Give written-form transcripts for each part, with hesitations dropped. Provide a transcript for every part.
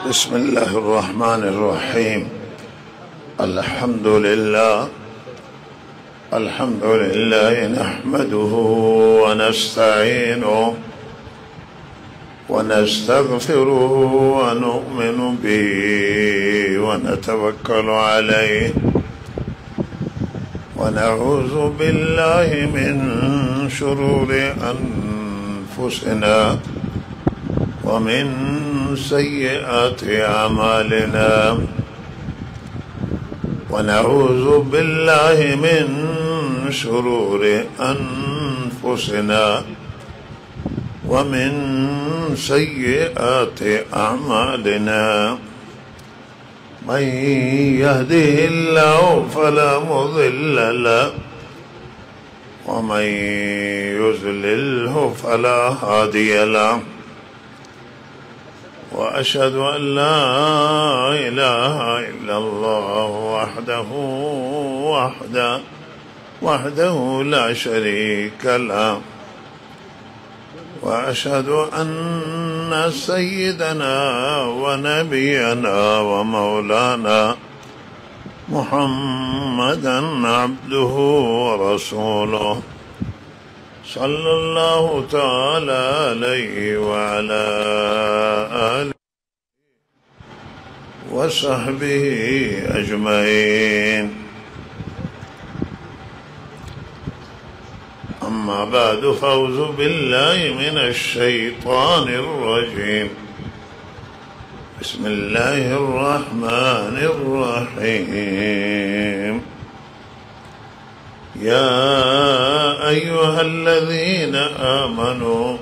بسم الله الرحمن الرحيم. الحمد لله نحمده ونستعينه ونستغفره ونؤمن به ونتوكل عليه ونعوذ بالله من شرور أنفسنا ومن سيئات أعمالنا ونعوذ بالله من شرور أنفسنا ومن سيئات أعمالنا. من يهده الله فلا مضل له ومن يضلله فلا هادي له، وأشهد أن لا إله إلا الله وحده لا شريك له، وأشهد أن سيدنا ونبينا ومولانا محمدا عبده ورسوله صلى الله تعالى عليه وعلى آله وصحبه أجمعين. أما بعد، فأعوذ بالله من الشيطان الرجيم. بسم الله الرحمن الرحيم. يا أيها الذين آمنوا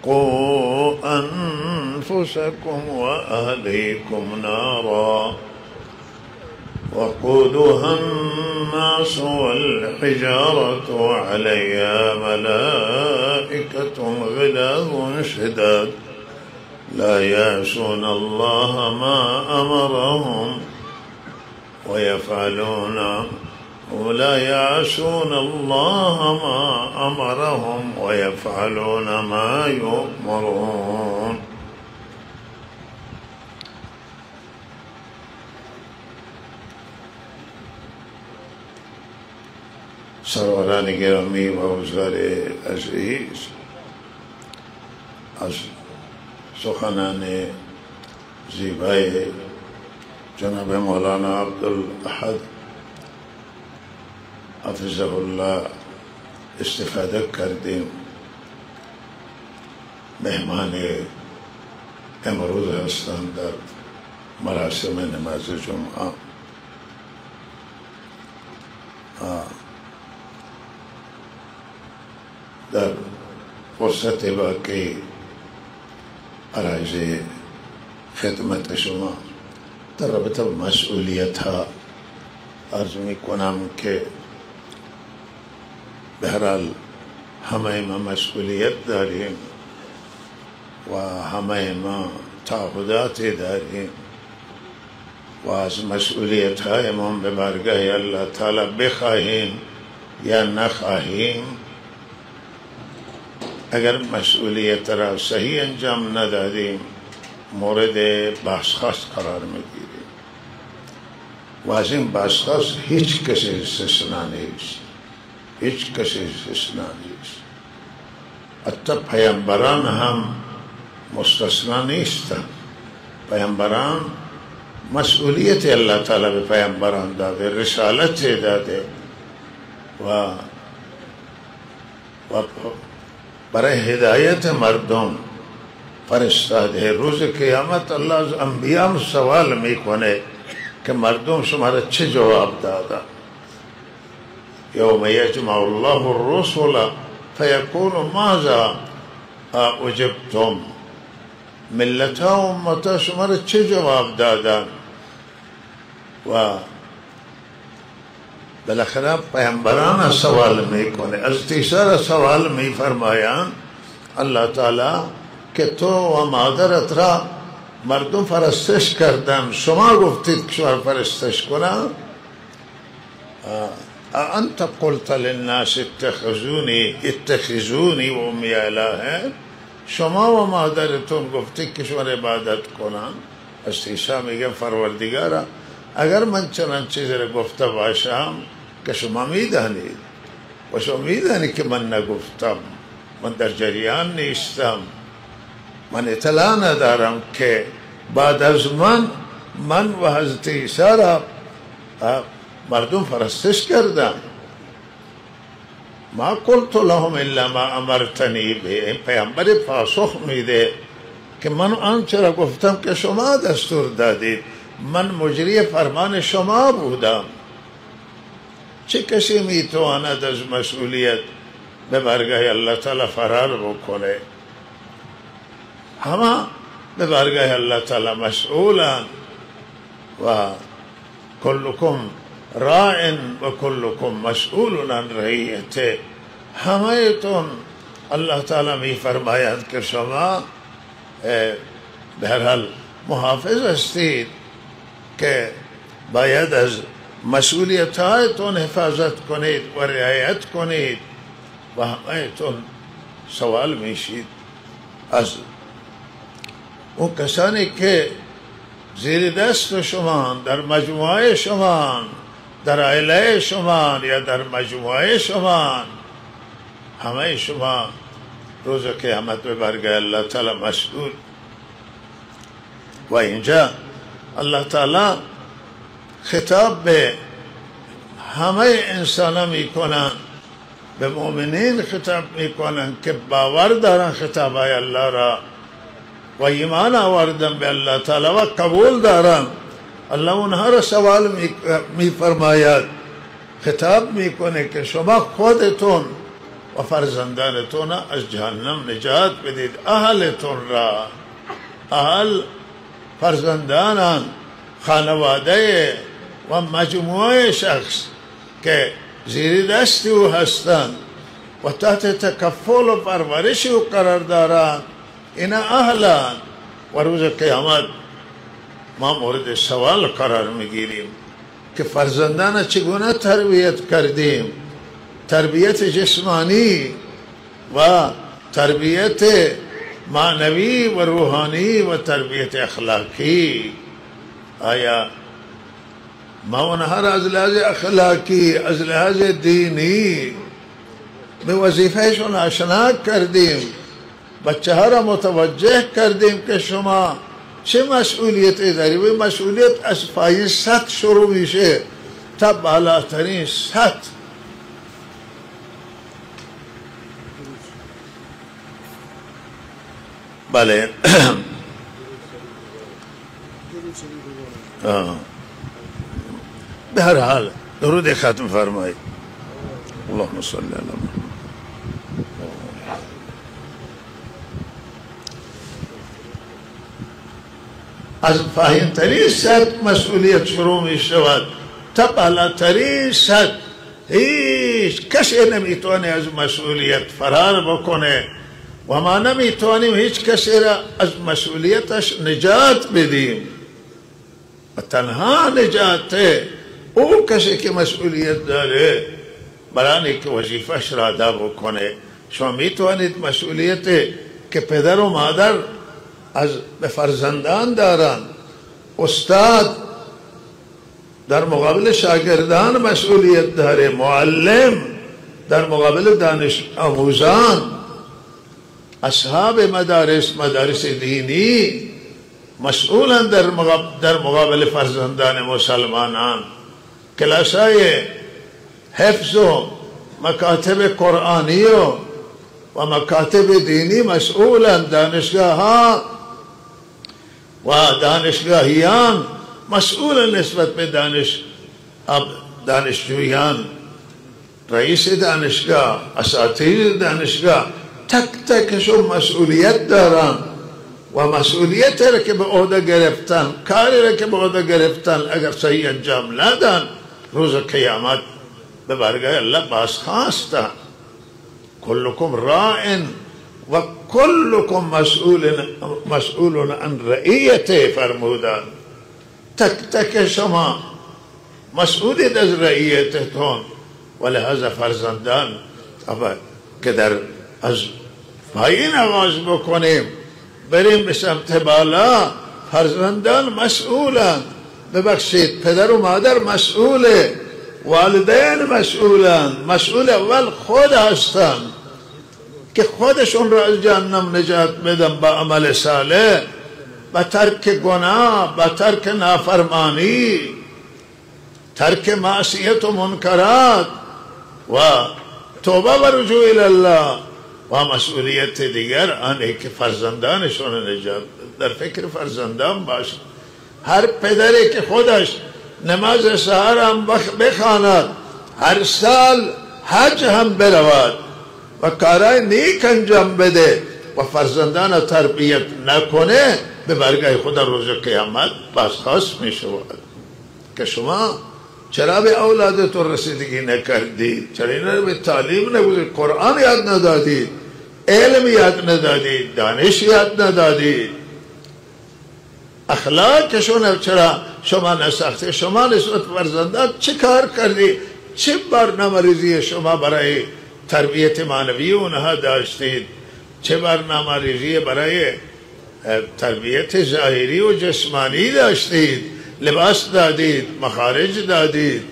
قوا أنفسكم وأهليكم نارا وقودها الناس والحجارة عليها ملائكة غلاظ شداد لا يعصون الله ما أمرهم ويفعلون ما يؤمرون. سروران گرامی و حضار عزیز، از سخنان زیبای جناب مولانا عبدالاحد حفظه الله استفاده کردیم. مهمان امروز هستند در مراسم نماز جمعه. در فرصت باقی عرض خدمت شما در رابطه با مسئولیت ها عرض می کنم که به هر حال همه ما مسئولیت داریم و همه ما تعهداتی داریم و از مسئولیت هایمان به بارگاه الله تعالی بخواهیم یا نخواهیم، اگر مسئولیت را صحیح انجام ندادیم مورد بازخواست قرار میگیریم و از این بازخواست هیچ کسی استثنا نیست. حتی پیامبران هم مستثنا نیستند. پیامبران مسئولیت الله تعالی به پیامبران داده، رسالت داده و برای هدایت مردم فرستاده. روز قیامت الله از انبیاء سوال میکنه که مردم شما را چه جواب دادن؟ یوم یجمع الله الرسل فیقول ماذا اجبتم؟ ملت ها و امتا شما را چه جواب دادن؟ و بالاخره پیامبران سوال میکنه. از تیسر سوال میفرمایند الله تعالی که تو و مادرت را مردم فرستش کردن، شما گفتید که شما فرستش کنن؟ انت قلت للناس اتخذوني و امی الهین، شما و مادرتون گفتید که شما عبادت کنن. از عیسی میگه پروردگارا اگر من چنان چیزی را گفته باشم که شما میدانید و شما میدانید که من نگفتم، من در جریان نیستم، من اطلاع ندارم که بعد از من و حضرت عیسی را مردم پرستش کردم. ما قلت لهم الا ما امرتنی به. پیامبر پاسخ میده که من آنچه را گفتم که شما دستور دادید، من مجری فرمان شما بودم. چه کسی میتواند از مسئولیت به برگاه الله تعالی فرار بکنه؟ همه به برگاه الله تعالی مسئولان و کلکم راع و کلکم مسئول عن رعیته. همه تون الله تعالی می فرماید که شما به هر حال محافظ هستید که باید از مسئولیت هایتون حفاظت کنید و رعایت کنید و همه تون سوال میشید از اون کسانی که زیر دست شما، در مجموعه شما، در عائله شما یا در مجموعه شما، همه شما روز قیامت به برگاه الله تعالی مسئول. و اینجا الله تعالی خطاب به همه انسان میکنن، به مؤمنین خطاب میکنن که باور دارن خطاب های الله را و ایمان آوردن به الله تعالی و قبول دارن. الله اونها را سوال میفرماید، خطاب میکنه که شما خودتون و فرزندانتون از جهنم نجات بدید. اهلتون را، اهل فرزندان، خانواده و مجموعه شخص که زیر دست او هستند و تحت تکفل و پرورش او قرار دارند، اینا اهلان. و روز قیامت ما مورد سوال قرار میگیریم که فرزندان چگونه تربیت کردیم، تربیت جسمانی و تربیت معنوی و روحانی و تربیت اخلاقی. آیا ما اونها را از لحاظ اخلاقی، از لحاظ دینی به وظیفهشون آشنا کردیم؟ بچه ها را متوجه کردیم که شما چه مسئولیتی دارید؟ و مسئولیت از پایین سطح شروع میشه تا بالاترین سطح. بله. به هر حال درود ختم فرمایید. اللهم صل علی محمد. از پایین ترین سطح مسئولیت شروع می شود تا بالاترین سطح. هیچ کسی نمیتونه از مسئولیت فرار بکنه و ما نمیتونیم هیچ کسی را از مسئولیتش نجات بدیم. و تنها نجات او کسی که مسئولیت داره برای اینکه وظیفه‌اش را ادا بکنه. شما میتونید مسئولیت که پدر و مادر از به فرزندان دارن، استاد در مقابل شاگردان مسئولیت داره، معلم در مقابل دانش آموزان، اصحاب مدارس دینی مسئولن در مقابل فرزندان مسلمانان. کلاسای حفظ و مکاتب قرآنی و مکاتب دینی مسئولن. دانشگاه ها و دانشگاهیان مسئولن نسبت به دانشجویان. رئیس دانشگاه، اساتید دانشگاه تک تکشون مسئولیت دارن و مسئولیت را که به عهده گرفتن، کاری را که به عهده گرفتن اگر صحیح انجام ندن روز قیامت به برگاه الله بازخواستن. کلکم راع و کلکم مسئول عن رعیته فرمودن. تک تک شما مسئولید از رعیتتون و لحاظ فرزندان که در از پایین آغاز بکنیم بریم به سمت بالا. فرزندان مسئولن، ببخشید پدر و مادر مسئوله، والدین مسئولن، مسئول اول خود هستن که خودشون را از جهنم نجات بدن با عمل صالح، با ترک گناه، با ترک نافرمانی، ترک معصیت و منکرات و توبه و رجوع الله. و مسئولیت دیگر آنه که فرزندانشون نجات در فکر فرزندان باشه. هر پدری که خودش نماز سحر هم بخواند، هر سال حج هم برود و کارهای نیک انجام بده و فرزندان تربیت نکنه، به برگه خدا روز قیامت بازخواست می شود که شما چرا به اولادتون رسیدگی نکردید؟ چرا اینا به تعلیم نبودید؟ قرآن یاد ندادید؟ علم یاد ندادید؟ دانش یاد ندادید؟ اخلاقشون چرا شما نساختید؟ شما نسبت فرزندان چه کار کردید؟ چه برنامه ریزی شما برای تربیت معنوی اونها داشتید؟ چه برنامه ریزی برای تربیت ظاهری و جسمانی داشتید؟ لباس دادید، مخارج دادید.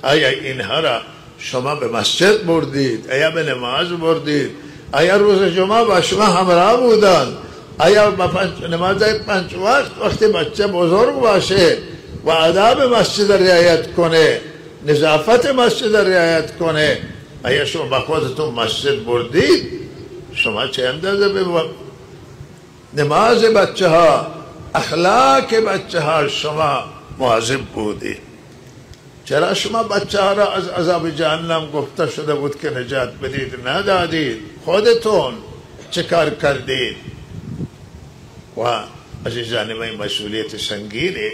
آیا اینها را شما به مسجد بردید؟ آیا به نماز بردید؟ آیا روز جمعه با شما همراه بودند؟ آیا نماز 5 وقت وقتی بچه بزرگ باشه و آداب مسجد رعایت کنه، نظافت مسجد رعایت کنه، آیا شما با خودتون مسجد بردید؟ شما چه اندازه به نماز بچه ها، اخلاق بچه ها شما مواظب بودید؟ چرا شما بچه ها را از عذاب جهنم گفته شده بود که نجات بدید ندادید؟ خودتون چه کار کردید؟ و عزیزان من مسئولیت سنگینه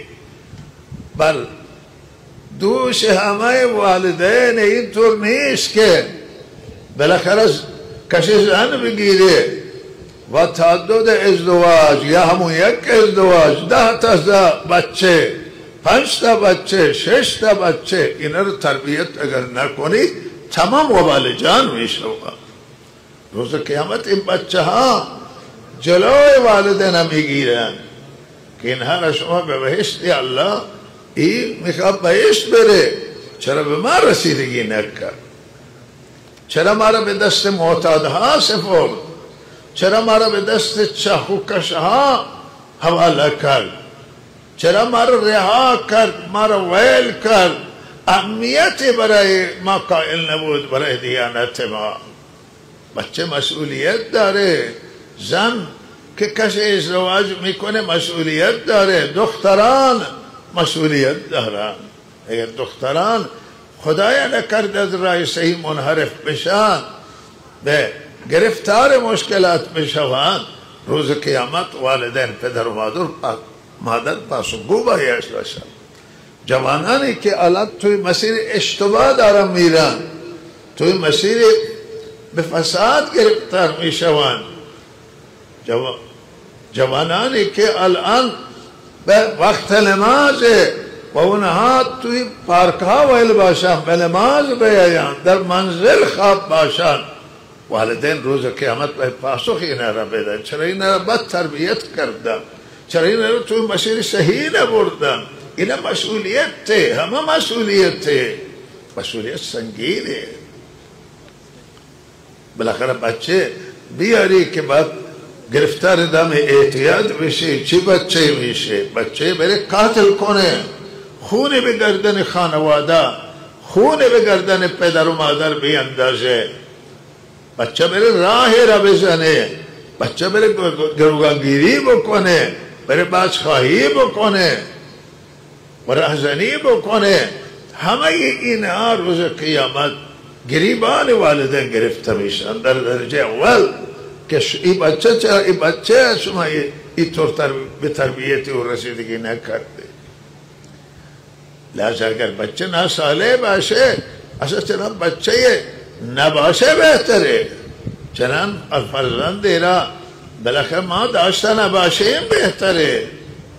بر دوش همه والدین. اینطور نیست که بالاخره کسی زن بگیره و تعدد ازدواج یا همون یک ازدواج 10 تا بچه، 5 تا بچه، 6 تا بچه، اینا رو تربیت اگر نکنید تمام وبال جان میشه. روز قیامت این بچه ها جلوی والدین میگیرن که اینها را شما به بهشت الله، این میخواد بهشت بره، چرا به ما رسیدگی نکرد؟ چرا ما را به دست معتادها سپرد؟ چرا ما را به دست چاخوکشها حواله کرد؟ چرا ما را رها کرد؟ ما را ویل کرد؟ اهمیتی برای ما قائل نبود برای دیانت ما. بچه مسئولیت داره، زن که کسی ازدواج میکنه مسئولیت داره، دختران مسئولیت دارن. اگر دختران خدایا نکرد از راه صحیح منحرف بشن، به گرفتار مشکلات بشوند، روز قیامت والدین پدر و مادر پاسخگو باید باشن. جوانانی که الان توی مسیر اشتباه دارن میرن، توی مسیر به فساد گرفتار میشوند، جوانانی که الان به وقت نماز و اونها توی پارک ها ویل باشن، به نماز بیاین، در منزل خواب باشن، والدین روز قیامت به پاسخ اینا را بدن. چرا اینا را بد تربیت کردن؟ چرا اینا را توی مسیر صحیح نبردن؟ اینا مسئولیت ته، همه مسئولیت سنگینه. بالاخره بچه بیاری که بعد گرفتار دم اعتیاد بشه، چی بچه میشه؟ بچه بره قاتل کنه، خون به گردن خانواده، خون به گردن پدر و مادر بیندازه، بچه بره راه را بزنه، بچه بره گروگانگیری بکنه، بره بازخواهی بکنه، رهزنی بکنه. همه اینها روز قیامت گریبان والدین گرفته میشن در درجه اول که این بچه چرا این بچه شما اینطور به تربیت و رسیدگی نکرده. لذا اگر بچه ناسالم باشه، اصلا چنان بچه نباشه بهتره. چنان فرزند را بالاخره ما داشته نباشیم بهتره.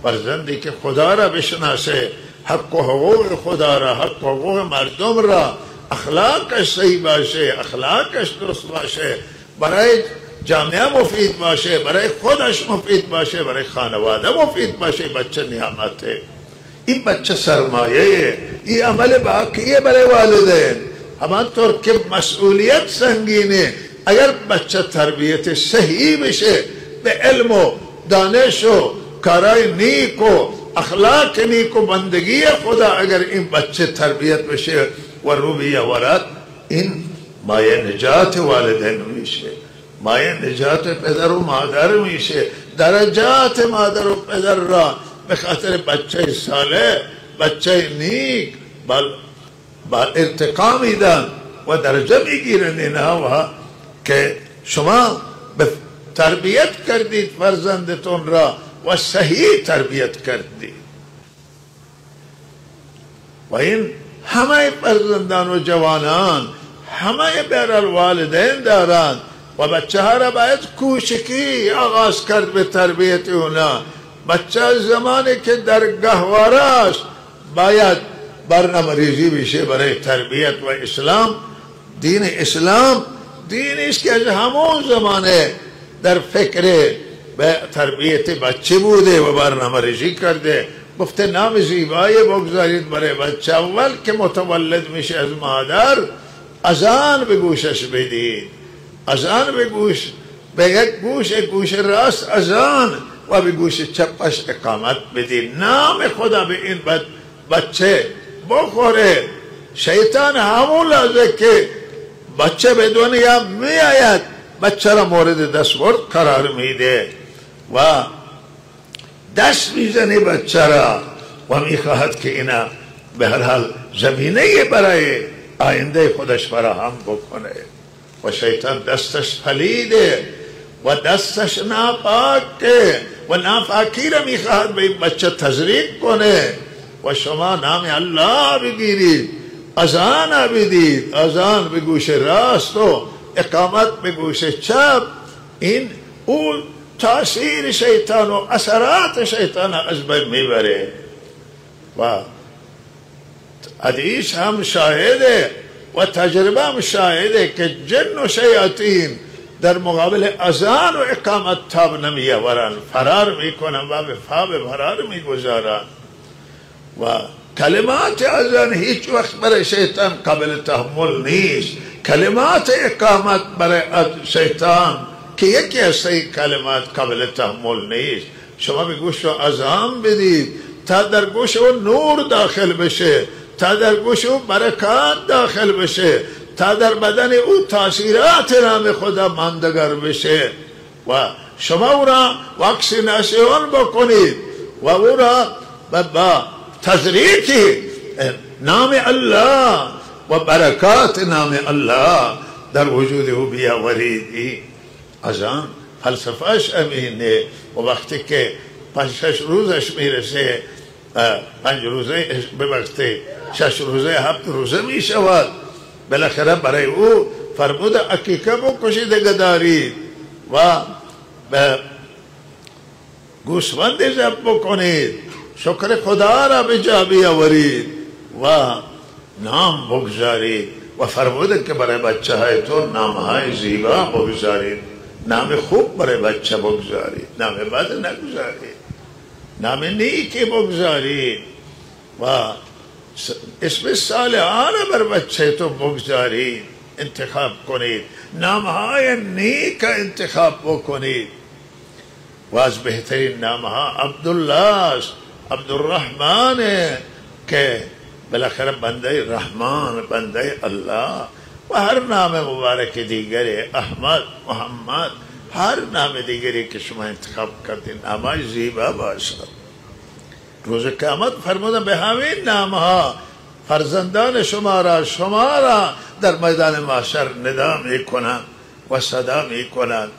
فرزندی که خدا را بشناسه، حق و حقوق خدا را، حق و حقوق مردم را، اخلاقش صحیح باشه، اخلاقش درست باشه، برای جامعه مفید باشه، برای خودش مفید باشه، برای خانواده مفید باشه. بچه نعمته، این بچه سرمایه، این عمل باقیه برای والدین. همانطور که مسئولیت سنگینه، اگر بچه تربیت صحیح بشه به علم و دانش و کارای نیک و اخلاق نیک و بندگی خدا، اگر این بچه تربیت بشه و روبیه ورد، این مایه نجات والدین میشه، مایه نجات پدر و مادر میشه. درجات مادر و پدر را به خاطر بچه صالح، بچه نیک با ارتقا میدن و درجه میگیرن. اینها که شما تربیت کردید فرزندتون را و صحیح تربیت کردید. و این همه فرزندان و جوانان همه برای والدین دارند و بچه ها را باید کوچکی آغاز کرد به تربیت اونا. بچه زمانی که در گهواره است باید برنامه ریزی بشه برای تربیت و اسلام. دین اسلام دینی است که از همون زمانه در فکر به تربیت بچه بوده و برنامه ریزی کرده. گفته نام زیبایی بگذارید برای بچه. اول که متولد میشه از مادر اذان به گوشش بدید، اذان به گوش، به یک گوش راست اذان و به گوش چپش اقامت بدید. نام خدا به این بچه بخوره. شیطان همون لحظه که بچه به دنیا می آید بچه را مورد دستورد قرار میده و دست میزنه بچه را و میخواهد که اینا به هر حال زمینه برای آینده خودش فراهم بکنه. و شیطان دستش پلیده و دستش ناپاکه و ناپاکی را میخواهد به این بچه تزریق کنه. و شما نام الله بگیرید، اذان بدید، اذان به گوش راست و اقامت به گوش چپ. این اون تاثیر شیطان و اثرات شیطان از بین میبره. و حدیث هم شاهده و تجربه هم شاهده که جن و شیاطین در مقابل اذان و اقامت تاب نمیآورن، فرار میکنن و به فرار میگذارن. و کلمات اذان هیچ وقت برای شیطان قابل تحمل نیست. کلمات اقامت برای شیطان که یکی از کلمات قابل تحمل نیست. شما به گوش و اذان بدید تا در گوش او نور داخل بشه، تا در گوش او برکات داخل بشه، تا در بدن او تاثیرات نام خدا ماندگار بشه. و شما او را واکسیناسیون بکنید و او را با تزریق نام الله و برکات نام الله در وجود او بیاورید. اذان فلسفهش امینه و وقتی که 5-6 روزش میرسه، 5 روزه به وقتی 6 روزه 7 روزه میشود، بالاخره برای او فرمود عقیقه بکشید دارید و به گوسفند ذبح بکنید، شکر خدا را به جا بیاورید و نام بگذارید. و فرمود که برای بچه هایتون نام های زیبا بگذارید، نام خوب برای بچه بگذارید، نام بد نگذارید، نام نیکی بگذارید و اسم صالحانه بر بچه تو بگذارید، انتخاب کنید، نام های نیک انتخاب بکنید. و از بهترین نام ها عبدالله است، عبدالرحمن که بالاخره بنده رحمان، بنده الله. و هر نام مبارک دیگری، احمد، محمد، هر نام دیگری که شما انتخاب کردین نامای زیبا باشد. روز قیامت فرمودن به همین نامها فرزندان شما را در میدان محشر ندا میکنند و صدا میکنند.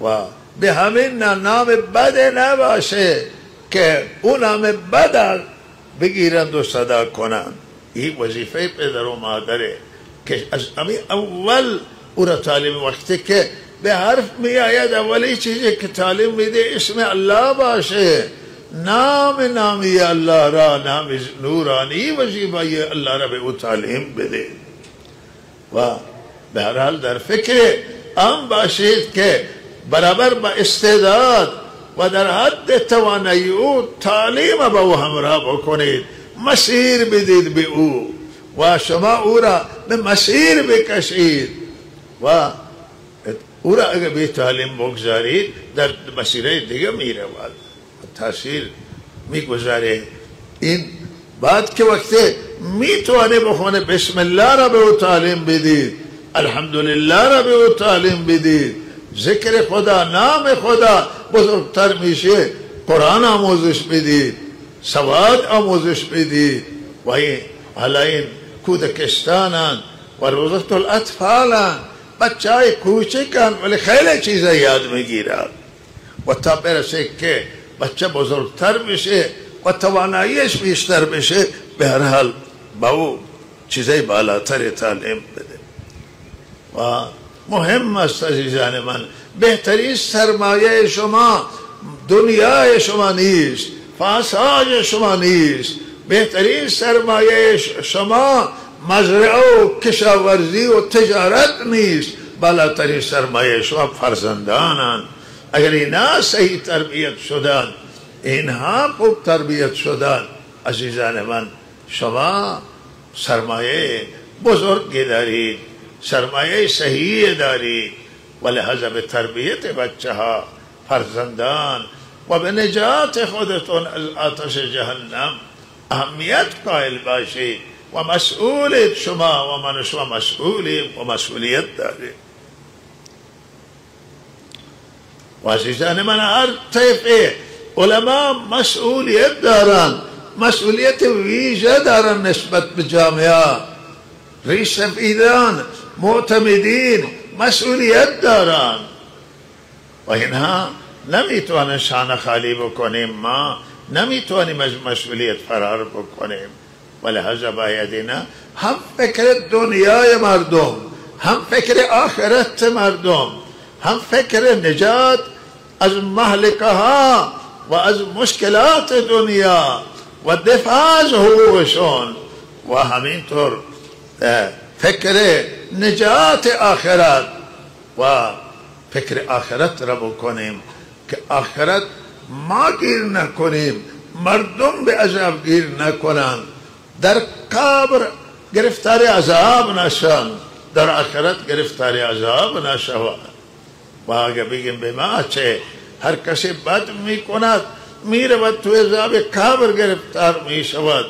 و به همین نام بد نباشه که اون نام بد بگیرند و صدا کنند. این وظیفه پدر و مادره که از اول او را تعلیم، وقتی که به حرف می آید اولی چیزی که تعلیم میده اسم الله باشه، نامی الله را، نام نورانی و زیبایی الله را به او تعلیم بده. و به هر حال در فکر آن باشید که برابر با استعداد و در حد توانایی او تعلیم با او همراه بکنید، مسیر بدید به او و شما او را به مسیر بکشید و او را اگر به تعلیم بگذارید در مسیره دیگه میره و تاثیر میگذاره. این بعد که وقتی میتونه بخونه بسم الله را به او تعلیم بدید، الحمدلله را به او تعلیم بدید، ذکر خدا، نام خدا بزرگتر میشه، قرآن آموزش بدید، سواد آموزش بدید و حالا این کودکستانن و روزة الاطفالن، بچه های کوچکن ولی خیلی چیزا یاد میگیرن و تا برسه که بچه بزرگتر بشه و تواناییش بیشتر بشه به هر حال با او چیزای بالاتر تعلیم بده. و مهم است عزیزان من، بهترین سرمایه شما دنیای شما نیست، فاساج شما نیست، بهترین سرمایه شما مزرعه و کشاورزی و تجارت نیست، بالاترین سرمایه شما فرزندانند. اگر اینها صحیح تربیت شدن، اینها خوب تربیت شدن، عزیزان من شما سرمایه بزرگی دارید، سرمایه صحیح دارید و لحاظا به تربیت بچه ها، فرزندان و به نجات خودتون از آتش جهنم اهمیت قائل باشید و مسئولید شما و من شما مسئولیم و مسئولیت داریم. و عزیزان من هر طیفه علما مسئولیت دارن، مسئولیت ویژه دارن نسبت به جامعه، ریش سفیدان معتمدین مسئولیت دارن و اینها نمیتوانن شانه خالی بکنیم، ما نمیتوانیم از مسئولیت فرار بکنیم و لحاظا باید اینا هم فکر دنیای مردم، هم فکر آخرت مردم، هم فکر نجات از مهلکه ها و از مشکلات دنیا و دفاع از حقوقشون و همینطور فکر نجات آخرت و فکر آخرت را بکنیم که آخرت ما گیر نکنیم، مردم به عذاب گیر نکنن، در قبر گرفتار عذاب نشن، در آخرت گرفتار عذاب نشوند. و اگه بگیم به ما چه، هر کسی بد میکند میرود تو عذاب قبر گرفتار میشود،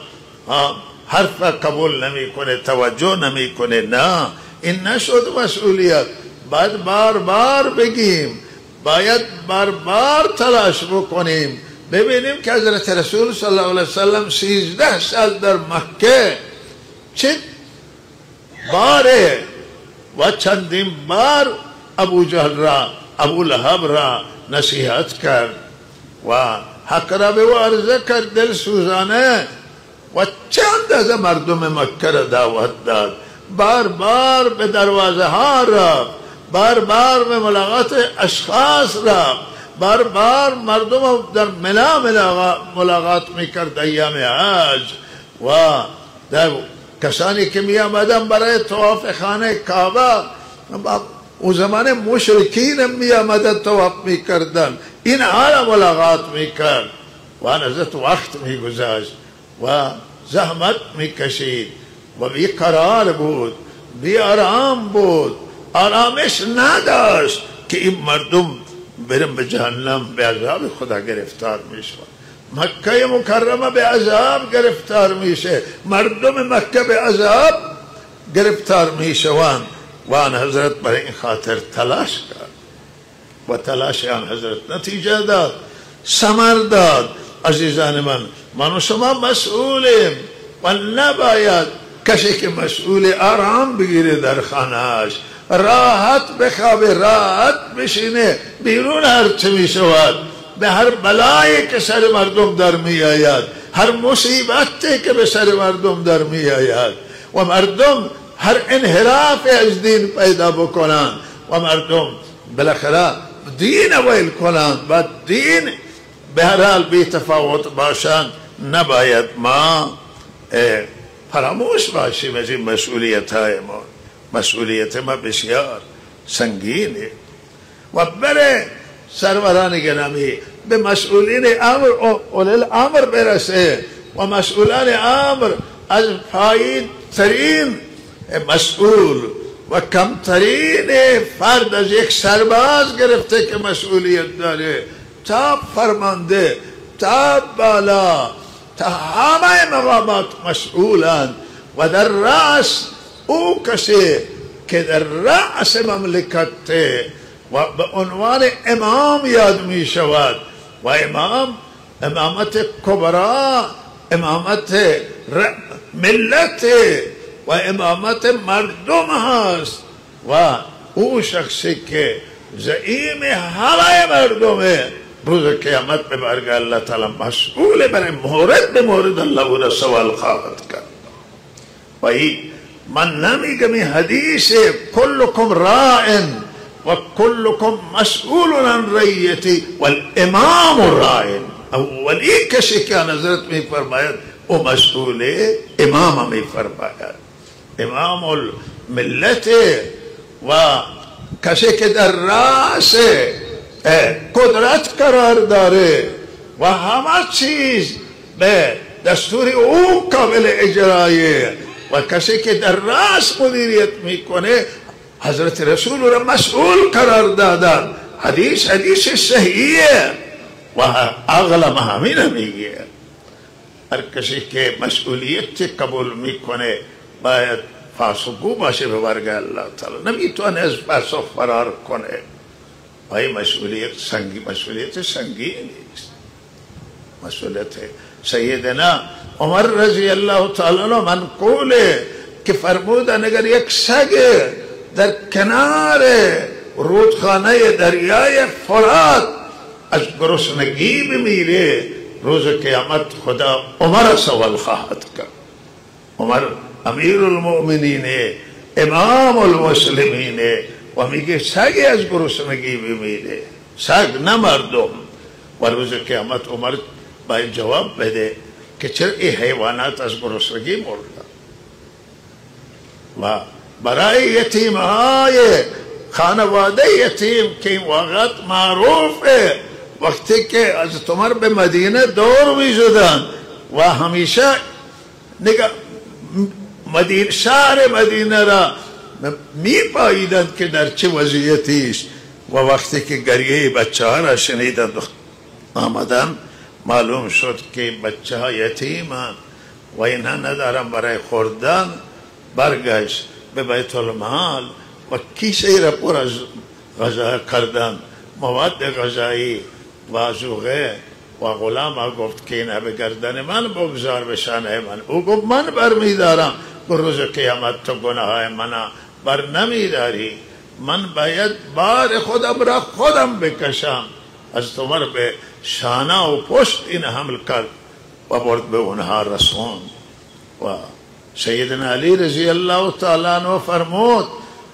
حرف قبول نمیکنه، توجه نمیکنه. نه، این نشد مسئولیت. باید بار بار بگیم، باید بار بار تلاش بکنیم. ببینیم که حضرت رسول صلی الله علیه وسلم 13 سال در مکه چه باره و چندین بار ابو جهل را، ابو لهب را نصیحت کرد و حق را به عرضه کرد، دل سوزانه و چند از مردم مکه را دعوت داد، بار بار به دروازه ها رفت، بار بار به ملاقات اشخاص رفت، بار بار مردم در منا ملاقات میکرد ایام حج و در کسانی که می آمدن برای طواف خانه کعبه، اون زمان مشرکین می آمدن طواف می کردن، این حال ملاقات می کرد و نزد وقت می گذاشت و زحمت می کشید و بی قرار بود، بی آرام بود، آرامش نداشت که این مردم برن به جهنم، به عذاب خدا گرفتار می شود. مکه مکرمه به عذاب گرفتار میشه، مردم مکه به عذاب گرفتار میشوند و آن حضرت برای این خاطر تلاش کرد و تلاش آن حضرت نتیجه داد، ثمر داد. عزیزان من و شما مسئولیم و نباید کسی که مسئول آرام بگیره در خانهاش، راحت بخوابه، راحت بشینه، بیرون هرچه میشود، به هر بلایی که سر مردم در می آید، هر مصیبتی که به سر مردم در می آید و مردم هر انحراف از دین پیدا بکنند و مردم بالاخره دین ویل کنند و دین به هر حال بی تفاوت باشند، نباید ما فراموش باشیم از این مسئولیت های ما. مسئولیت ما بسیار سنگینه و بره سروران گرامی به مسئولین امر و اولی الامر برسه و مسئولان امر از پایین ترین مسئول و کمترین فرد از یک سرباز گرفته که مسئولیت داره تا فرمانده تا بالا تا همه مقامات مسئولند و در رأس او کسی که در رأس مملکت و به عنوان امام یاد می شود و امامت کبرا امامت ملت و امامت مردم هست و او شخصی که زعیم همه مردمه روز قیامت به بارگاه الله تعالی مسئول برای مورد به مورد الله او را سوال خواهد کرد. و من نمیگم این حدیث کلکم راع و کلکم مسئول عن رعیتی والامام راع. اولی کسی که حضرت می فرماید او مسئول امام می فرماید، امام الملت و کسی که در رأس قدرت قرار داره و همه چیز به دستور او قابل اجرایه و کسی که در رأس مدیریت میکنه حضرت رسول را مسئول قرار دادن. حدیث صحیحه و اغلب همین میگه هر کسی که مسئولیت قبول میکنه باید فاسقو باشه به بارگاه الله تعالی، نمیتونه از پاسخ فرار کنه. این مسئولیت سنگین نیست. مسئولیت سیدنا عمر رضی الله تعالی عنہ منقوله که فرمودن اگر یک سگ در کنار رودخانه دریای فرات از گرسنگی بمیره روز قیامت خدا عمر سوال خواهد کرد. عمر امیر المؤمنین امام المسلمین و میگه سگ از گرسنگی بمیره، سگ نه مردم. و روز قیامت عمر باید جواب بده که چرا این حیوانات از گرسنگی مردن. و برای یتیم های خانواده یتیم که این واقعات معروفه، وقتی که از عمر به مدینه دور میشدن و همیشه شهر مدینه را می پاییدند که در چه وضعیتیش و وقتی که گریه بچه ها را شنیدند آمدن معلوم شد که بچه ها یتیمند و اینها ندارن برای خوردن. برگشت به بیت المال و کیسه را پر از غذا کردن، مواد غذایی و زوغه و غلام ها گفت که اینها به گردن من بگذار به شانه من. او گفت من بر میدارم. روز قیامت تو گناه منو بر نمیداری، من باید بار خودم را خودم بکشم. از عمر به شانه و پشت این حمل کرد و برد به اونها رسوند. و سیدنا علی رضی الله تعالی عنہ فرمود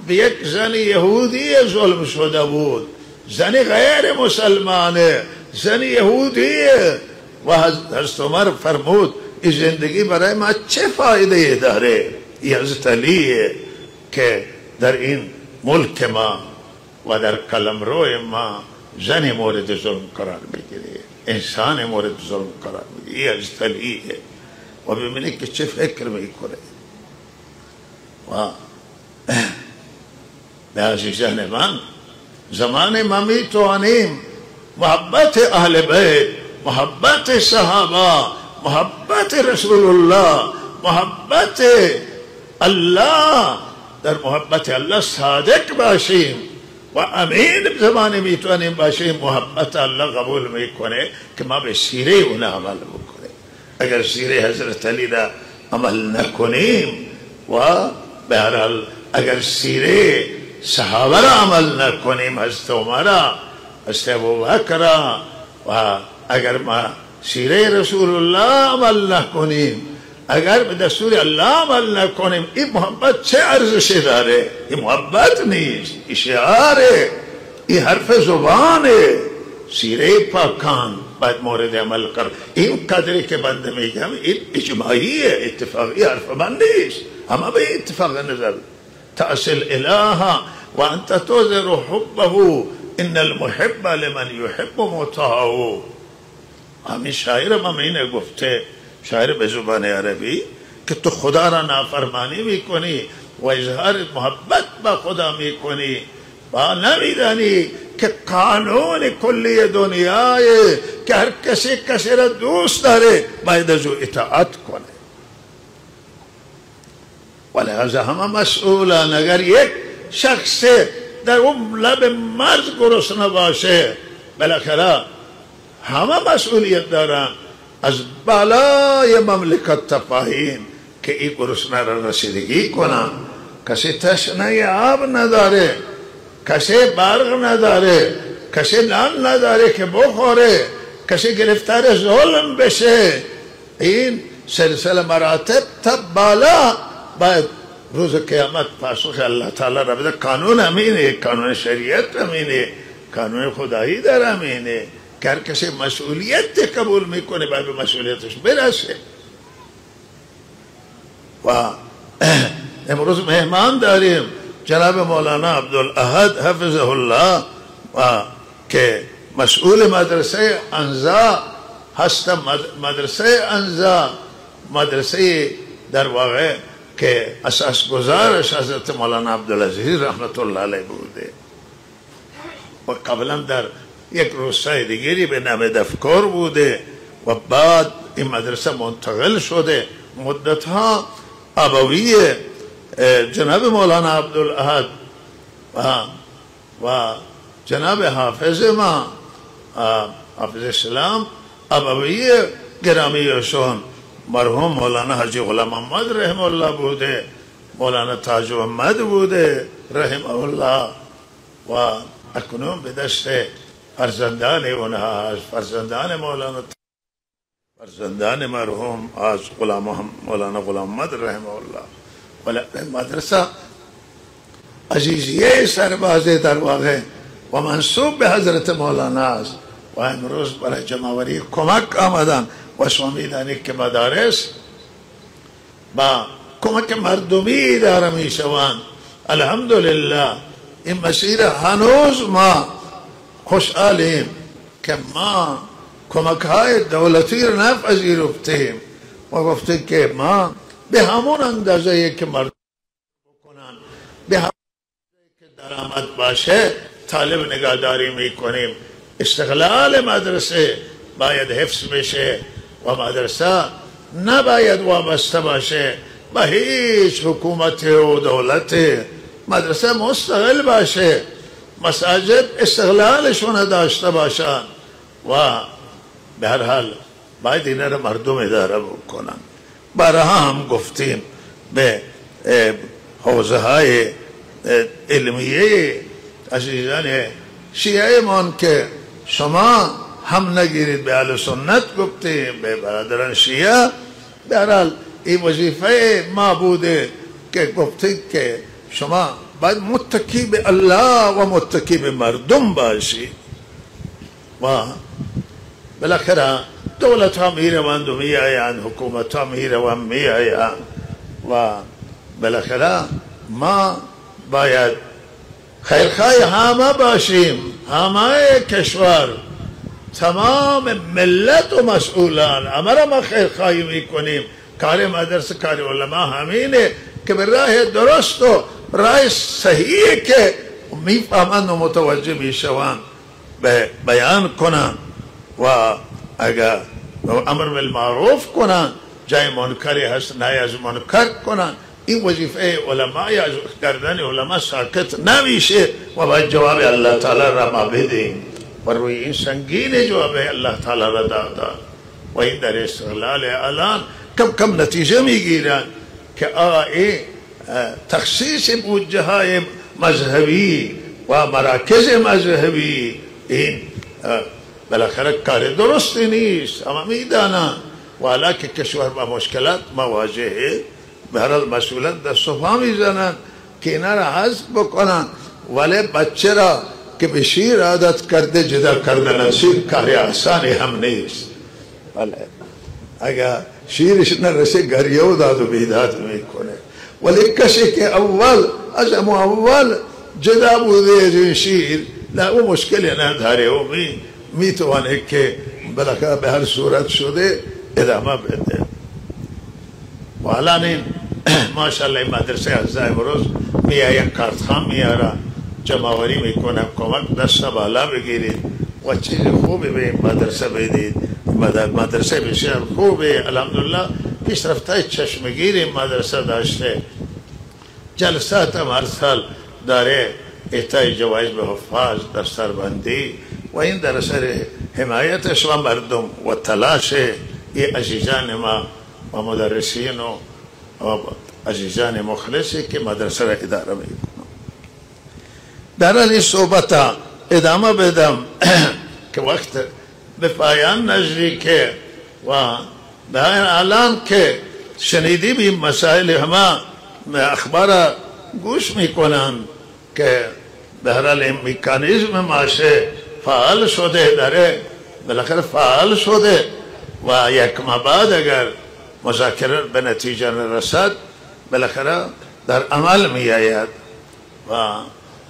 به یک زن یهودی ظلم شده بود، زن غیر مسلمانه، زن یهودیه. و حضرت عمر فرمود این زندگی برای ما چه فایده داره؟ این حضرت علیه که در این ملک ما و در قلمرو ما زن مورد ظلم قرار بگیره، انسان مورد ظلم قرار بگیره. این حضرت علیه و ببینید که چه فکر میکنه. و به عزیزان من زمان ما میتوانیم محبت اهل بیت، محبت صحابه، محبت رسول الله، محبت الله، در محبت الله صادق باشیم و امین زمان میتونیم باشیم. محبت الله قبول میکنه که ما به سیره اون عمل بکنیم. اگر سیره حضرت علی را عمل نکنیم و به هر حال اگر سیره صحابه را عمل نکنیم، حضرت عمر، حضرت ابوبکر، و اگر ما سیره رسول الله عمل نکنیم، اگر به دستور الله عمل نکنیم، این محبت چه ارزشی داره؟ این محبت نیست، این شعاره، این حرف زبانه. سیره پاکان باید مورد عمل کرد. این قدری که بنده میگم این اجماعیه، اتفاقی، حرف من نیست، همه به اتفاق نظر. تأصل اله و انت تظهر حبه ان المحب لمن يحب مطاع. همین شاعر ما اینه گفته، شاعر به زبان عربی، که تو خدا را نافرمانی میکنی و اظهار محبت با خدا میکنی و نمیدانی که قانون کلی دنیای که هر کسی را دوست داره باید از او اطاعت کنه. ولهذا همه مسئولان. اگر یک شخص در اون لب مرز گرسنه باشه، بالاخره همه مسئولیت دارن از بالای مملکت تا پایین که این گرسنه را رسیدگی کنن. کسی تشنه آب نداره، کسی برق نداره، کسی نان نداره که بخوره، کسی گرفتار ظلم بشه. این سلسله مراتب تا بالا باید روز قیامت پاسخ الله تعالی را بده. قانون همینه، قانون شریعت همینه، قانون خدایی در همینه که هر کسی مسئولیت قبول میکنه باید به مسئولیتش برسه. و امروز مهمان داریم جناب مولانا عبدالاحد حفظه الله و که مسئول مدرسه انزا هست. مدرسه انزا مدرسه در واقع که اساس گذارش حضرت مولانا عبدالعزیز رحمت الله علیه بوده و قبلا در یک روستای دیگری به نام دفکار بوده و بعد این مدرسه منتقل شده. مدتها ابویه جناب مولانا عبدالاحد و جناب حافظ ما حافظ اسلام ابویه گرامیشون مرحوم مولانا حاجی غلام محمد رحمه الله بوده، مولانا تاج محمد بوده رحمه الله و اکنون به دست فرزندان اونها هست، فرزندان مولانا، فرزندان مرحوم از مولانا غلام محمد رحمه الله. ولی مدرسه عزیزیه سربازه در واقع و منصوب به حضرت مولانا است و امروز برای جمعوری کمک آمدن و شما میدانید که مدارس با کمک مردمی داره میشوند. الحمدلله این مسیر هنوز ما خوشحالیم که ما کمک های دولتی رو نپذیرفتیم و گفتیم که ما به همون اندازه که مردم بکنن، به همون اندازه که درآمد باشه طالب نگهداری میکنیم. استقلال مدرسه باید حفظ بشه و مدرسه نباید وابسته باشه به هیچ حکومت و دولت. مدرسه مستقل باشه، مساجد استقلالشون داشته باشن و به هر حال باید این را مردم اداره بکنن. بارها هم گفتیم به حوزه های علمیه عزیزان شیعه من که شما هم نگیرید، به اهل سنت گفتیم، به برادران شیعه. به هر حال این وظیفه ما بوده که گفتید که شما باید متکی به الله و متکی به مردم باشید و بالاخره دولت ها میروند و میآیند، حکومت ها میروند میآیند و بالاخره ما باید خیرخواه همه باشیم، همه کشور، تمام ملت و مسئولان همه را ما خیرخواهی میکنیم. کار مدرسه، کار علما همینه که به راه درست و راه صحیحی که میفهمند و متوجه میشوند بیان کنند و اگر امر بالمعروف کنند، جای منکری هست نهی از منکر کنند. این وظیفه علما، از کردن علما ساکت نمیشه و باید جواب الله تعالی را ما بدیم و روی این سنگین جواب الله تعالی را داده و این در استقلال الان کم کم نتیجه میگیرن که تخصیص بودجه های مذهبی و مراکز مذهبی این بالاخره کار درستی نیست. اما میدانن والا که کشور با مشکلات مواجهه، به هر حال مسئولان دست و پا میزنن که اینا را حذف بکنن، ولی بچه را که به شیر عادت کرده جدا کردن از شیر کاری آسانی هم نیست. ولی اگر شیرش نرسه گریه و داد و بیداد میکنه. ولی کسی که اول از اول جدا بوده از این شیر نه او مشکلی نداره، او میتونه که بالاخره به هر صورت شده ادامه بده. و الان این ماشاءالله این مدرسه از امروز میآید کارتخوان میاره، جمع‌آوری میکنه، کمک دست بالا بگیرید و چیز خوبی به این مدرسه بدید. مدرسه بسیار خوبه، الحمدلله پیشرفت‌های چشمگیر این مدرسه داشته. جلسات هم هر سال داره، اعطای جوایز به حفاظ، دفتربندی و این در اثر حمایتش و مردم و تلاش این عزیزان ما و مدرسین و عزیزان مخلصی که مدرسه را اداره میکنم. در این صحبت ادامه بدم که وقت به پایان نزدیکه و در الان که شنیدیم این مسائل همه اخبار گوش میکنن که به هر حال این مکانیزم ماشه فعال شده، داره بالاخره فعال شده و یک ما بعد اگر مذاکره به نتیجه نرسد بالاخره در عمل می آید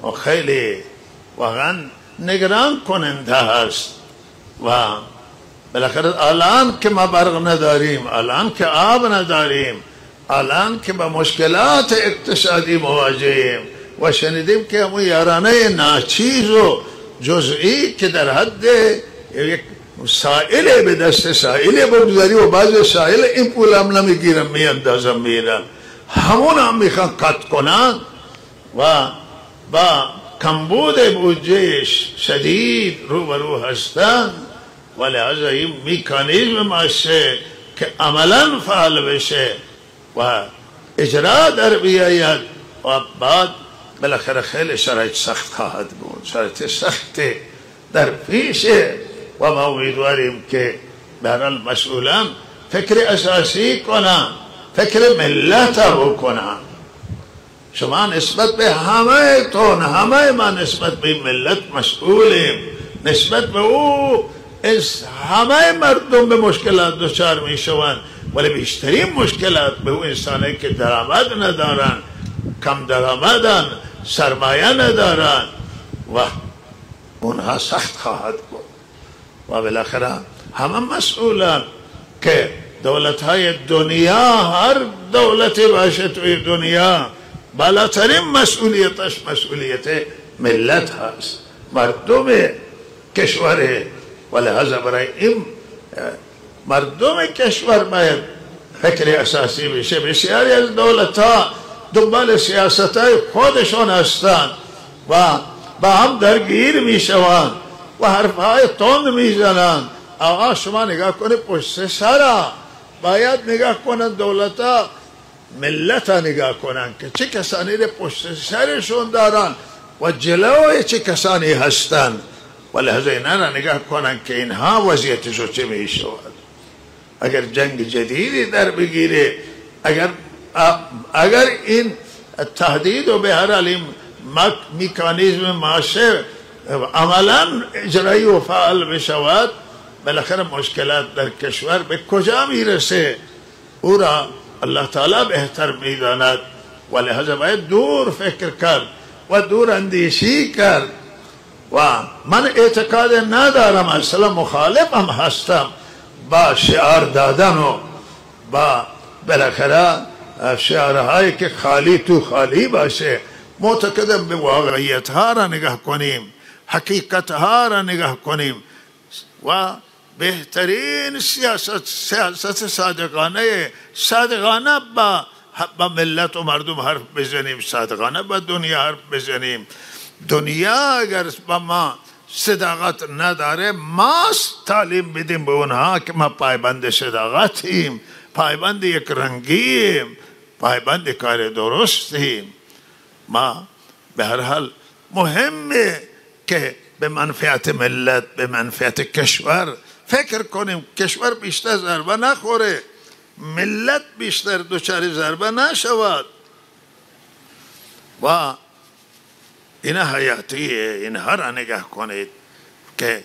و خیلی واقعا نگران کننده هست. و بالاخره الان که ما برق نداریم، الان که آب نداریم، الان که با مشکلات اقتصادی مواجهیم و شنیدیم که همون یارانه ناچیز و جزئی که در حد یک سائل به دست سائل بگذاری و بعض سائل این پول هم نمیگیرن میاندازن میرن، همون هم میخوان قطع کنن و با کمبود بودجه شدید روبرو هستن. و لحاظا این میکانیزم ماشه که عملا فعال بشه و اجرا در بیاید و بعد بالاخره خیلی شرایط سخت خواهد بود، شرایط سخت در پیشه و ما امیدواریم که برحال مسئولان فکر اساسی کنن، فکر ملت بکنن. شما نسبت به همه تون، همه ما نسبت به ملت مسئولیم، نسبت به او همه مردم به مشکلات دچار می شوند، ولی بیشترین مشکلات به او انسانی که درآمد ندارن، کم درآمدن، سرمایه ندارن و اونها سخت خواهد بود. و بالاخره همه مسئولان که دولت‌های دنیا، هر دولتی باشه توی دنیا بالاترین مسئولیتش مسئولیت ملت هست، مردم کشوره. و لحاظا برای این مردم کشور باید فکر اساسی بشه. بسیاری از دولت‌ها دنبال سیاست‌های خودشون هستند و با هم درگیر میشوند و حرف‌های تند میزنند. آقا شما نگاه کنید پشت سرا، باید نگاه کنند دولت‌ها ملت ها نگاه کنند که چه کسانی را پشت سرشون دارن و جلوی چه کسانی هستند و لحظه اینا را نگاه کنند که اینها وضعیتشو چه می شود. اگر جنگ جدیدی در بگیره، اگر این تهدید و به هر حال این مکانیزم ماشه عملا اجرایی و فعال بشود، بالاخره مشکلات در کشور به کجا میرسه او را الله تعالی بهتر میداند و لحاظا باید دور فکر کرد و دور اندیشی کرد. و من اعتقاد ندارم، اصلا مخالفم هستم با شعار دادن و با بالاخره شعارهایی که خالی تو خالی باشه. معتقدم به واقعیت ها را نگاه کنیم، حقیقت ها را نگاه کنیم و بهترین سیاست صادقانه با ملت و مردم حرف بزنیم، صادقانه با دنیا حرف بزنیم. دنیا اگر با ما صداقت نداره، ما تعلیم بدیم به اونها که ما پایبند صداقتیم، پایبند یک رنگیم، پایبند کار درستیم. ما به هر حال مهمه که به منفعت ملت، به منفعت کشور فکر کنیم. کشور بیشتر ضربه نخوره، ملت بیشتر دچار ضربه نشود و این حیاتیه. اینها را نگاه کنید که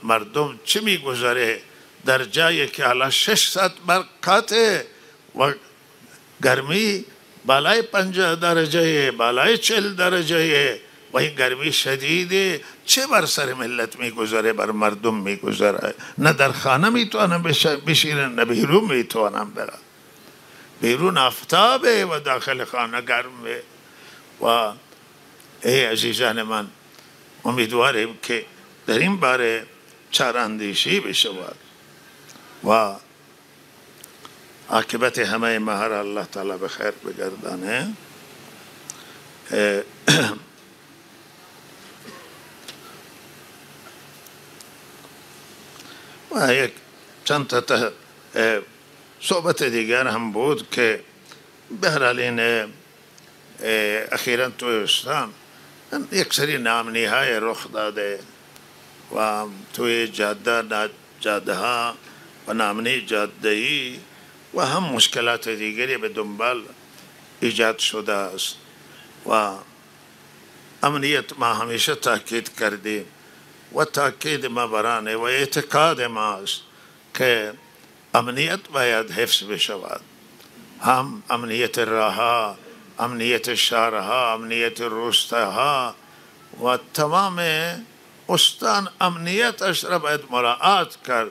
مردم چه میگذاره در جایی که حالا 600 برقاته و گرمی بالای 50 درجه، بالای 40 درجه و این گرمی شدیده چه بر سر ملت میگذره، بر مردم میگذره. نه در خانه میتونم بشینن، نه بیرون میتونم برم. بیرون آفتابه و داخل خانه گرمه. و ای عزیزان من، امیدواریم که در این باره چاراندیشی بشود و عاقبت همه ما را الله تعالی به خیر بگردانه. و یک چند تا صحبت دیگر هم بود که بهرحال این اخیراً توی اسلام یک سری ناامنی های رخ داده و توی جاده ها و ناامنی جاده‌ای و هم مشکلات دیگری به دنبال ایجاد شده است و امنیت ما همیشه تاکید کردیم و تاکید ما برانه و اعتقاد ماست که امنیت باید حفظ بشود. هم امنیت راهها، امنیت شهرها، امنیت روستاها و تمام استان امنیتش را باید مراعات کرد.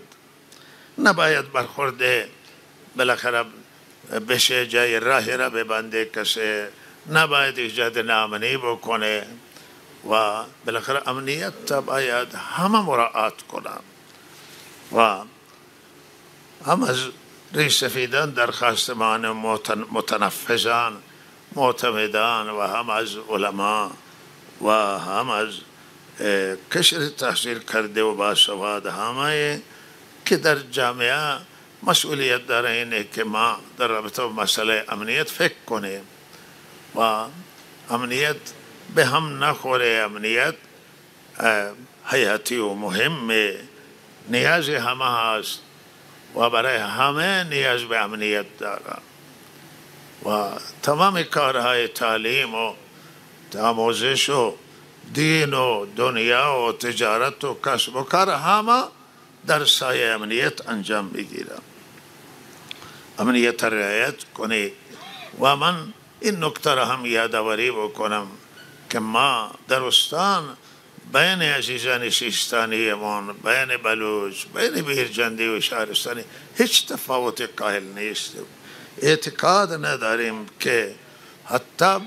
نباید برخورده بالاخره بشه جای راه را ببنده کسی، نباید ایجاد ناامنی بکنه و بالاخره امنیت باید همه مراعات کنه. و هم از ریش سفیدان درخواست مان متنفذان معتمدان و هم از علما و هم از کشور تحصیل کرده و باسواد همه که در جامعه مسئولیت داره اینه که ما در رابطه با مسئله امنیت فکر کنیم و امنیت به هم نخوره. امنیت حیاتی و مهمه، نیاز همه هست و برای همه نیاز به امنیت داره و تمام کارهای تعلیم و آموزش و دین و دنیا و تجارت و کسب و کار همه در سایه امنیت انجام بگیره. امنیت رعایت کنید. و من این نکته را هم یادآوری بکنم که ما در استان بین عزیزان سیستانی من، بین بلوچ، بین بیرجندی و شهرستانی هیچ تفاوت قائل نیستیم. اعتقاد نداریم که حتی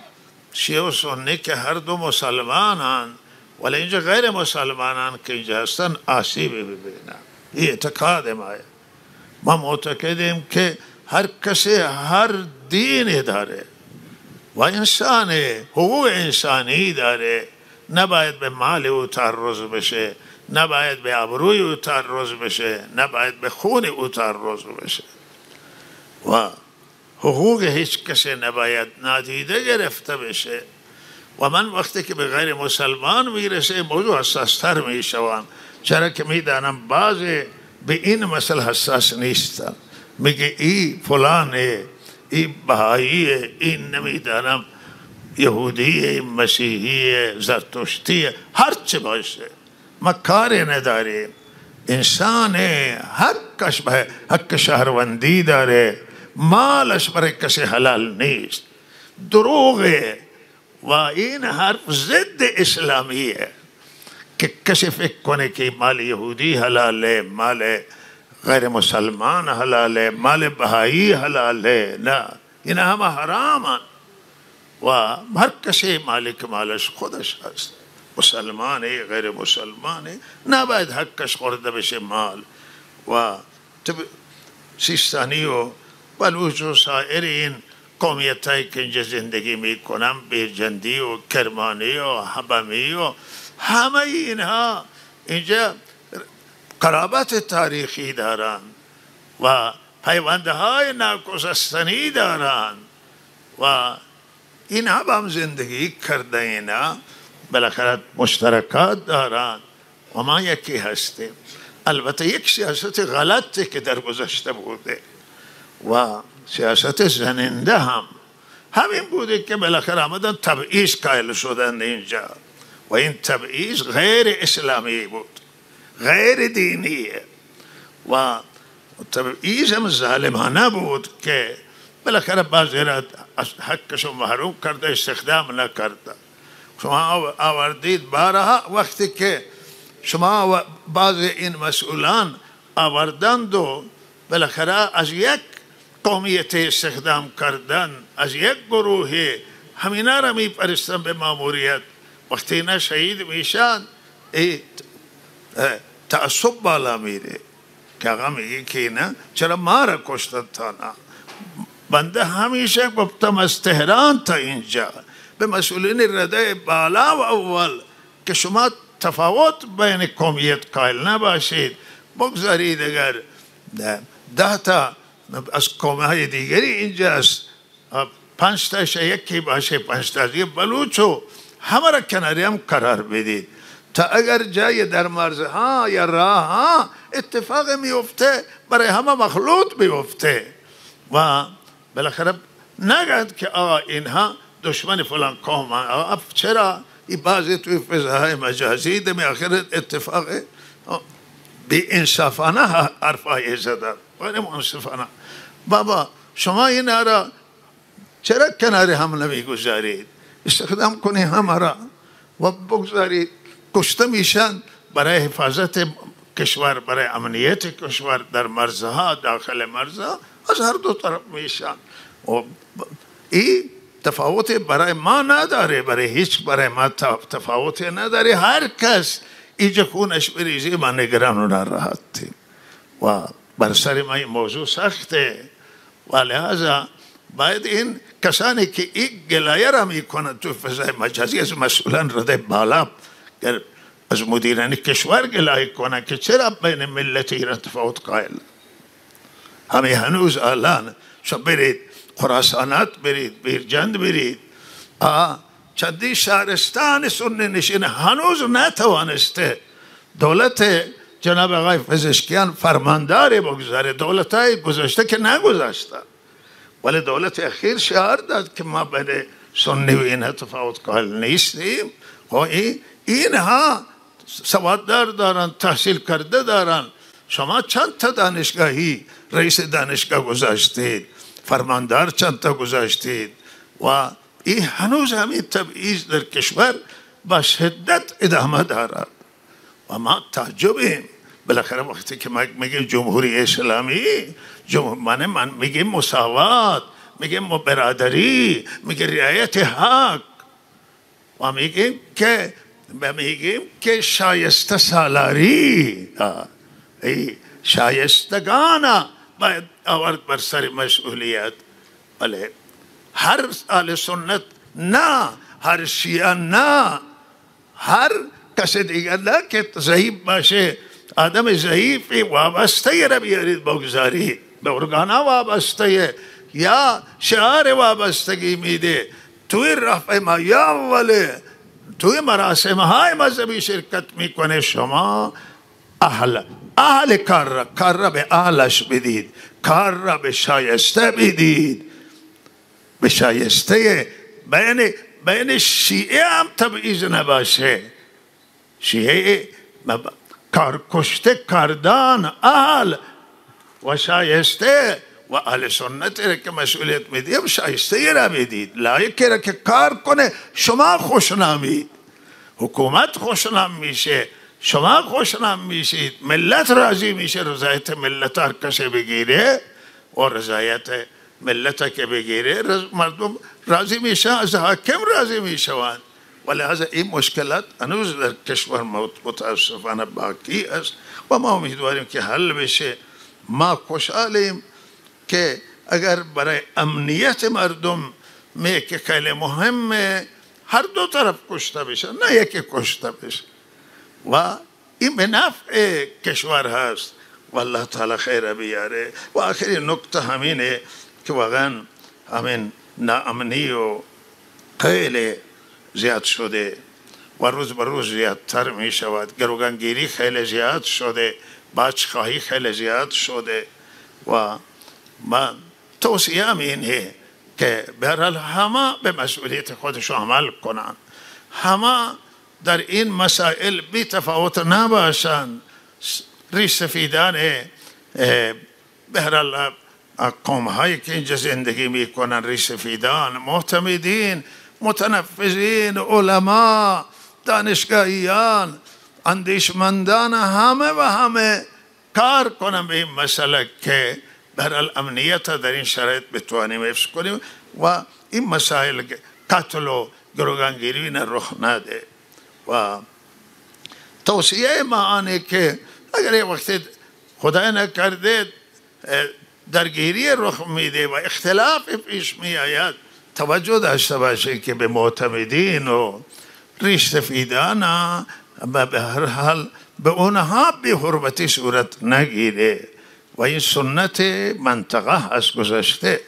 شیعه و سنی که هر دو مسلمانان ولی اینجا غیر مسلمانان که اینجا هستن آسیبی ببینن. این اعتقاد ما معتقدیم که هر کسی هر دینی داره و انسان حقوق انسانی داره، نباید به مال او تعرض بشه، نباید به ابروی او تعرض بشه، نباید به خون او تعرض بشه و حقوق هیچ کسی نباید نادیده گرفته بشه. و من وقتی که به غیر مسلمان میرسه موضوع حساستر میشوم، چرا که میدانم بعضی به این مسئله حساس نیستن. میگه ای فلانه، ای بهاییه، این نمیدانم یهودیه، مسیحیه، زرتشتیه، هر چه باشه ما کاری نداریم. انسان حقش به حق شهروندی داره، مالش برای کسی حلال نیست. دروغه و این حرف ضد اسلامیه که کسی فکر کنه که مال یهودی حلاله، مال غیر مسلمان حلاله، مال بهایی حلاله. نه، این همه حرامان و هر کسی مالک مالش خودش هست. مسلمانی غیر مسلمانی نباید حقش خورده بشه مال. و سیستانی و بلوچ و سایر این قومیت هایی که اینجا زندگی میکنم، بیرجندی و کرمانی و حبمی و همه اینها اینجا قرابت تاریخی دارن و پیوندهای ناگسستنی دارن و اینها با هم زندگی کرده، اینا بالاخره مشترکات دارن و ما یکی هستیم. البته یک سیاست غلطی که در گذشته بوده و سیاست زننده هم همین بوده که بالاخره آمدن تبعیض قائل شدن اینجا و این تبعیض غیر اسلامی بود، غیر دینیه و تبعیض هم ظالمانه بود که بالاخره بعضی را از حقشون محروم کرده، استخدام نکرده شما آوردید بارها، وقتی که شما و بعض این مسئولان آوردند و بالاخره از یک قومیت استخدام کردن، از یک گروه همینا را میپرستن به ماموریت، وقتی اینا شهید میشن تعصب بالا میره که آقا میگه که اینا چرا ما را کشتن تا نه. بنده همیشه گفتم از تهران تا اینجا به مسئولین رده بالا و اول که شما تفاوت بین قومیت قائل نباشید، بگذارید اگر 10 تا از قومهای دیگری اینجاست 5 تاش یکی باشه، 5 تا بلوچو همه را کناری هم قرار بدید تا اگر جای در مرزها یا راه ها اتفاق میفته برای همه مخلوط میفته و بالاخره نگد که آقا اینها دشمن فلان قوم. چرا این بعضی توی فضاهای مجازی دم آخر اتفاق بی انصافانه حرفای زدن غیر منصفانه. بابا شما این را چرا کنار هم نمیگذارید؟ استخدام کنی همه را و بگذارید کشته میشن برای حفاظت کشور، برای امنیت کشور در مرزها، داخل مرزها از هر دو طرف میشن. و این تفاوت برای ما نداره، برای هیچ برای ما تفاوت نداره. هر کس اینجا خونش بریزی ما نگران و ناراحتیم و بر سر ما این موضوع سخته و لحاظا باید این کسانی که این گلایه را میکنند تو فضای مجازی از مسئولان رده بالا از مدیران کشور گلایه کنند که چرا بین ملت ایران تفاوت قائل. همه هنوز الان شب برید خراسانات برید، بیرجند برید، چندی شهرستان سنی نشین هنوز نتوانسته دولت جناب آقای پزشکیان فرمانداری بگذاره. دولت های گذاشته که نگذاشته، ولی دولت اخیر شعار داد که ما بین سنی و اینها تفاوت قائل نیستیم. اینها سواددار دارن، تحصیل کرده دارن. شما چند تا دانشگاهی رئیس دانشگاه گذاشتید، فرماندار چند تا گذاشتید و این هنوز همین تبعیض در کشور با شدت ادامه دارد و ما تعجبیم. بالاخره وقتی که میگه جمهوری اسلامی، من میگه مساوات، میگه برادری، میگه رعایت حق و میگیم که شایسته سالاری، شایستگان باید آورد بر سر مسئولیت. بله هر اهل سنت نه، هر شیعه نه، هر کس دیگر نه که ضعیف باشه، آدم ضعیفی وابسته را بیارید بگذارید، به ارگانا وابسته یا شعار وابستگی میده توی رفع ما یا ولی توی مراسم های مذهبی شرکت میکنه. شما اهل کار را به اهلش بدید، کار را به شایسته بدید، به شایسته. بین شیعه هم تبعیض نباشه، شیعه کارکشته کردان اهل و شایسته و اهل سنت را که مسئولیت میدیم شایسته را بدید، لایقی را که کار کنه. شما خوشنامید، حکومت خوشنام میشه، شما خوشنام میشید، ملت راضی میشه. رضایت ملت هر کسی بگیره و رضایت ملت که بگیره مردم راضی میشه، از حاکم راضی میشوند. ولهذا این مشکلات هنوز در کشور متاسفانه باقی است و ما امیدواریم که حل بشه. ما خوشحالیم که اگر برای امنیت مردم که خیلی مهمه هر دو طرف کشته بشه، نه یکی کشته بشه و این به نفع کشور هست و الله تعالی خیر بیاره. و آخرین نکته همینه که واقعا همین ناامنی و خیلی زیاد شده و روز به روز زیادتر می شود. گروگانگیری خیلی زیاد شده، بچخواهی خیلی زیاد شده و من توصیه‌ام اینه که برحال همه به مسئولیت خودش عمل کنند، همه در این مسائل بی تفاوت نباشند. ریشسفیدان برحال قوم هایی که اینجا زندگی میکنن، ریشسفیدان، معتمدین، متنفذین، علما، دانشگاهیان، اندیشمندان همه و همه کار کنم به این مسئله که برحال امنیت در این شرایط بتوانیم حفظ کنیم و این مسائل قتل و گروگانگیری رخ نده. و توصیه ما آنه که اگر یه وقتی خدا نکرده درگیری رخ میده و اختلاف پیش می آید، توجه داشته باشه که به معتمدین و ریش سفیدان به هر حال به اونها بی حرمتی صورت نگیره و این سنت منطقه هست، گذشته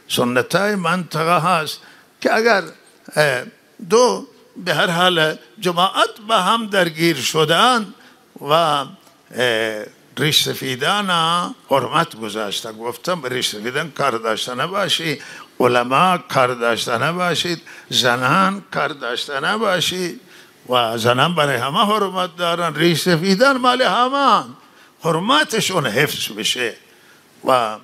سنت های منطقه هست که اگر دو به هر حال جماعت به هم درگیر شدن و ریش سفیدان حرمت گذاشته، گفتم ریش سفیدان کار داشته نباشید، علما کار داشته نباشید، زنان کار داشته نباشید و زنان برای همه حرمت دارن، ریش سفیدان مال همه حرمتشون حفظ بشه و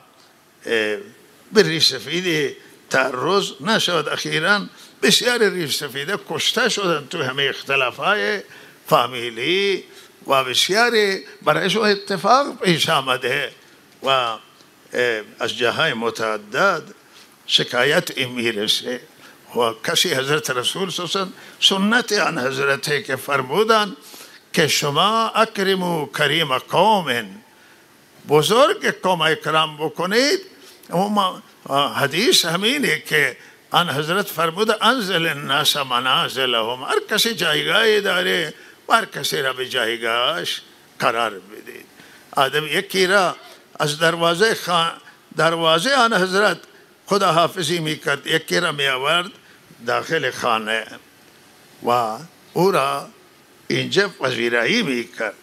به ریش سفید تعرض نشود. اخیراً بسیار ریش سفیده کشته شدن تو همه اختلافهای فامیلی و بسیاری برایشون اتفاق پیش آمده و از جاهای متعدد شکایت این میرسه و کسی حضرت رسول صلی الله علیه و سنت آن حضرت که فرمودن که شما اکرموا کریم قوم، بزرگ قوم اکرام بکنید. حدیث همینه که آن حضرت فرموده انزل الناس منازلهم، هر کسی جایگاهی داره و هر کسی را به جایگاهش قرار بدید. آدم یکی را از دروازه آن حضرت خدا حافظی میکرد، یکی را می آورد داخل خانه و او را اینجا پذیرایی میکرد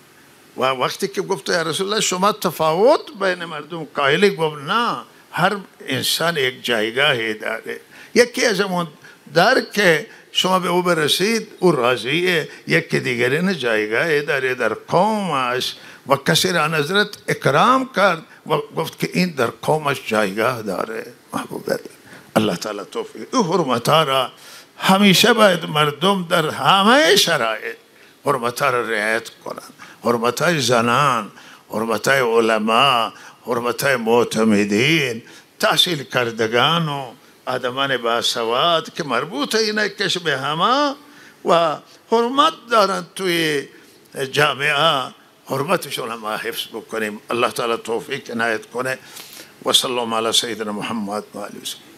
و وقتی که گفت یا رسول الله شما تفاوت بین مردم قائلی، گفت نه، هر انسان یک جایگاهی داره، یکی از اون در که شما به او برسید او راضیه، یکی دیگری نه جایگاهی داره در قومش و کسی را حضرت اکرام کرد و گفت که این در قومش جایگاه داره. محبوب الله تعالی توفیق او حرمتها را همیشه باید مردم در همه شرایط حرمتها را رعایت کنند، حرمتهای زنان، حرمتهای علما، حرمتهای معتمدین، تحصیل کردگان و آدمان باسواد که مربوط اینه کش به همه و حرمت دارند توی جامعه، حرمتشون هم حفظ بکنیم. الله تعالی توفیق عنایت کنه و صلی الله علی سیدنا محمد و آله و سلم.